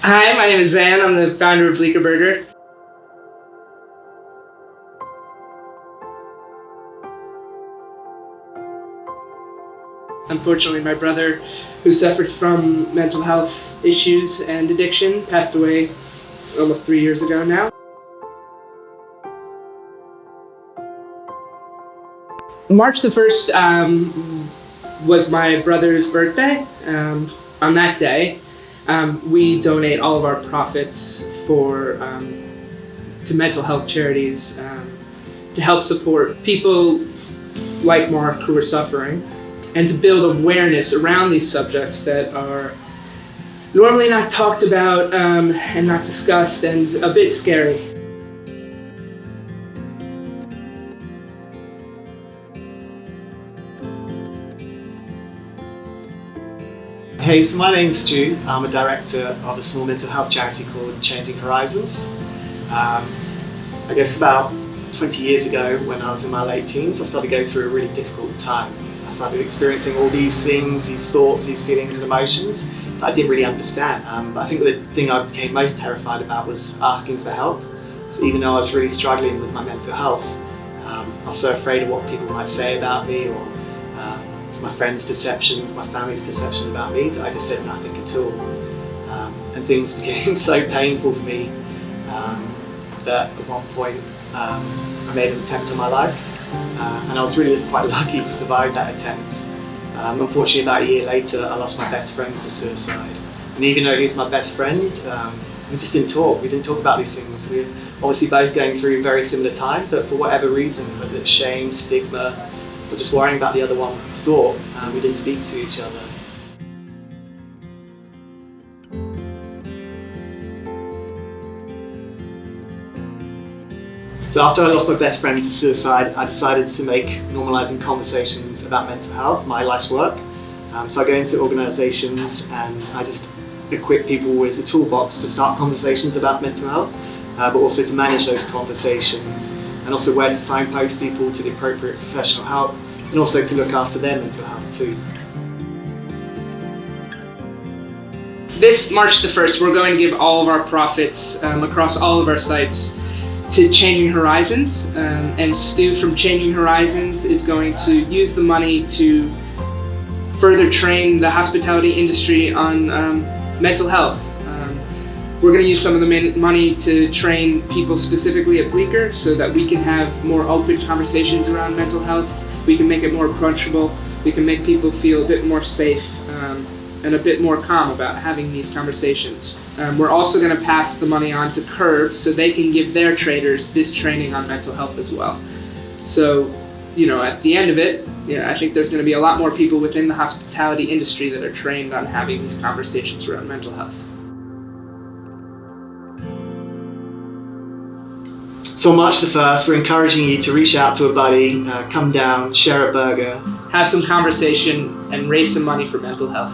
Hi, my name is Zan. I'm the founder of Bleecker. Unfortunately, my brother, who suffered from mental health issues and addiction, passed away almost 3 years ago now. March the 1st was my brother's birthday. On that day, we donate all of our profits to mental health charities to help support people like Mark who are suffering, and to build awareness around these subjects that are normally not talked about and not discussed and a bit scary. Hey, so my name's Stu. I'm a director of a small mental health charity called Changing Horizons. I guess about 20 years ago, when I was in my late teens, I started going through a really difficult time. I started experiencing all these things, these thoughts, these feelings and emotions that I didn't really understand. But I think the thing I became most terrified about was asking for help. So even though I was really struggling with my mental health, I was so afraid of what people might say about me, or my friends' perceptions, my family's perception about me, that I just said nothing at all. And things became so painful for me that at one point I made an attempt on my life. And I was really quite lucky to survive that attempt. Unfortunately, about a year later, I lost my best friend to suicide. And even though he was my best friend, we just didn't talk. We didn't talk about these things. We were obviously both going through very similar time, but for whatever reason, whether it's shame, stigma, or just worrying about the other one thought, we didn't speak to each other. So after I lost my best friend to suicide, I decided to make normalising conversations about mental health my life's work. So I go into organisations and I just equip people with a toolbox to start conversations about mental health, but also to manage those conversations, and also where to signpost people to the appropriate professional help, and also to look after their mental health too. This March the 1st, we're going to give all of our profits across all of our sites to Changing Horizons, and Stu from Changing Horizons is going to use the money to further train the hospitality industry on mental health. We're going to use some of the money to train people specifically at Bleecker so that we can have more open conversations around mental health. We can make it more approachable. We can make people feel a bit more safe and a bit more calm about having these conversations. We're also going to pass the money on to KERB so they can give their traders this training on mental health as well. So, at the end of it, I think there's going to be a lot more people within the hospitality industry that are trained on having these conversations around mental health. So on March the 1st, we're encouraging you to reach out to a buddy, come down, share a burger, have some conversation, and raise some money for mental health.